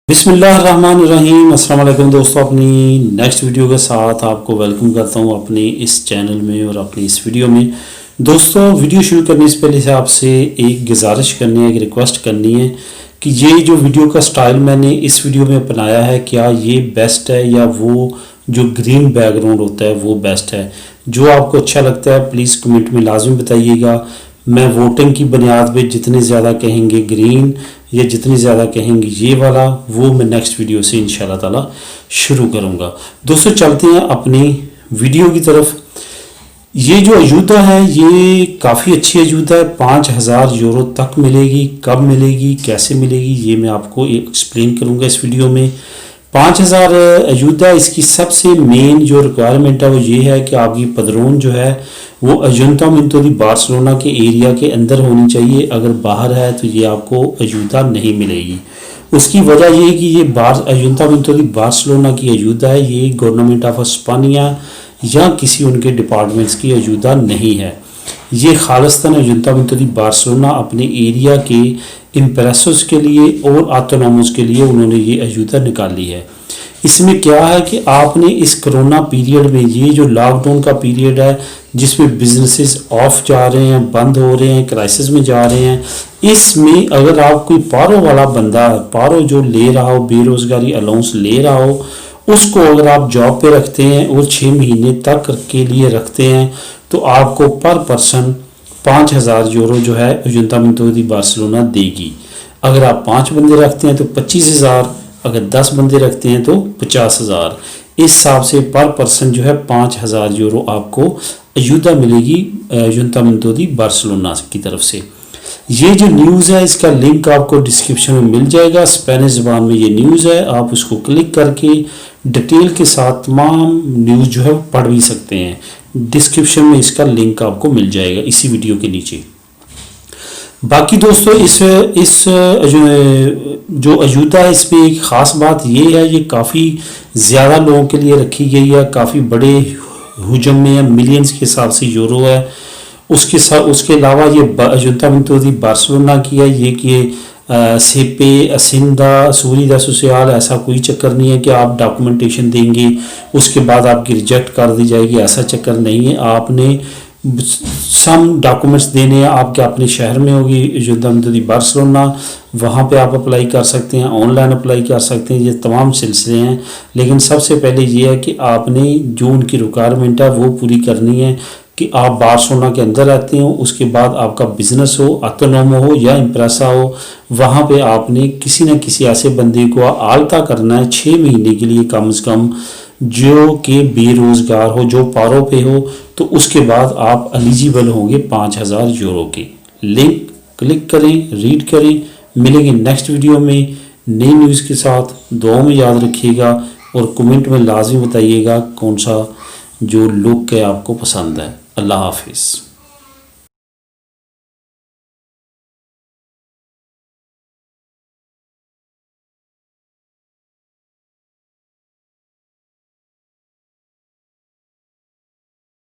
बिस्मिल्लाहिर्रहमानिर्रहीम। अस्सलाम वालेकुम दोस्तों, अपनी नेक्स्ट वीडियो के साथ आपको वेलकम करता हूं अपने इस चैनल में और अपनी इस वीडियो में। दोस्तों, वीडियो शुरू करने से पहले से आपसे एक गुजारिश करनी है, एक रिक्वेस्ट करनी है कि ये जो वीडियो का स्टाइल मैंने इस वीडियो में अपनाया है, क्या ये बेस्ट है या वो जो ग्रीन बैकग्राउंड होता है वो बेस्ट है। जो आपको अच्छा लगता है प्लीज़ कमेंट में लाजमी बताइएगा। मैं वोटिंग की बुनियाद पे जितने ज़्यादा कहेंगे ग्रीन या जितनी ज़्यादा कहेंगे ये वाला, वो मैं नेक्स्ट वीडियो से इंशाल्लाह ताला शुरू करूँगा। दोस्तों, चलते हैं अपनी वीडियो की तरफ। ये जो अजूता है ये काफ़ी अच्छी अजूता है, 5000 यूरो तक मिलेगी। कब मिलेगी, कैसे मिलेगी, ये मैं आपको एक्सप्लेन करूँगा इस वीडियो में। 5000 अजूता, इसकी सबसे मेन जो रिक्वायरमेंट है वो ये है कि आपकी पदरोन जो है वो अजुंतामिंतो दी बार्सिलोना के एरिया के अंदर होनी चाहिए। अगर बाहर है तो ये आपको अजूता नहीं मिलेगी। उसकी वजह ये है कि ये अजुंतामिंतो दी बार्सिलोना की अजूता है, ये गवर्नमेंट ऑफ स्पानिया या किसी उनके डिपार्टमेंट्स की अजूता नहीं है। ये खालिस्तान अजुंतामिंतो दी बार्सिलोना अपने एरिया के इम्प्रेसोस के लिए और ऑटोनोमस के लिए उन्होंने ये अजूता निकाली है। इसमें क्या है कि आपने इस कोरोना पीरियड में, ये जो लॉकडाउन का पीरियड है जिसमें बिजनेसेस ऑफ जा रहे हैं, बंद हो रहे हैं, क्राइसिस में जा रहे हैं, इसमें अगर आप कोई पारो वाला बंदा, पारो जो ले रहा हो, बेरोज़गारी अलाउंस ले रहा हो, उसको अगर आप जॉब पे रखते हैं और 6 महीने तक के लिए रखते हैं तो आपको पर पर्सन 5000 यूरो जो है अजुंतामिंतो दी बार्सिलोना देगी। अगर आप 5 बंदे रखते हैं तो 25000, अगर 10 बंदे रखते हैं तो 50000। इस हिसाब से पर पर्सन जो है 5000 यूरो आपको अजूता मिलेगी अजुंतामिंतो दी बार्सिलोना की तरफ से। ये जो न्यूज़ है इसका लिंक आपको डिस्क्रिप्शन में मिल जाएगा। स्पेनिश ज़बान में ये न्यूज़ है, आप उसको क्लिक करके डिटेल के साथ तमाम न्यूज़ जो है पढ़ भी सकते हैं। डिस्क्रिप्शन में इसका लिंक आपको मिल जाएगा इसी वीडियो के नीचे। बाकी दोस्तों, इस जो अजूता है, इस पर एक ख़ास बात ये है, ये काफ़ी ज़्यादा लोगों के लिए रखी गई है, काफ़ी बड़े हुजम में है, मिलियंस के हिसाब से यूरो है। उसके अलावा ये अजुंतामिंतो दी बार्सिलोना की है। ये कि सेपे असिंदा सूरीदा सोशल, ऐसा कोई चक्कर नहीं है कि आप डॉक्यूमेंटेशन देंगे उसके बाद आपकी रिजेक्ट कर दी जाएगी, ऐसा चक्कर नहीं है। आपने सम डॉक्यूमेंट्स देने हैं, आपके अपने शहर में होगी अजुंतामिंतो दी बार्सिलोना, वहाँ पे आप अप्लाई कर सकते हैं, ऑनलाइन अप्लाई कर सकते हैं, ये तमाम सिलसिले हैं। लेकिन सबसे पहले ये है कि आपने जो उनकी रिक्वायरमेंट है वो पूरी करनी है कि आप बार्सिलोना के अंदर रहते हो, उसके बाद आपका बिजनेस हो, ऑटोनोमो हो या इम्प्रेसा हो, वहाँ पे आपने किसी न किसी ऐसे बंदे को आलता करना है 6 महीने के लिए कम से कम, जो कि बेरोज़गार हो, जो पारों पे हो, तो उसके बाद आप एलिजिबल होंगे 5000 यूरो के। लिंक क्लिक करें, रीड करें। मिलेंगे नेक्स्ट वीडियो में नई न्यूज़ के साथ। दुआ में याद रखिएगा और कमेंट में लाजमी बताइएगा कौन सा जो लुक है आपको पसंद है। अल्लाह हाफिज़।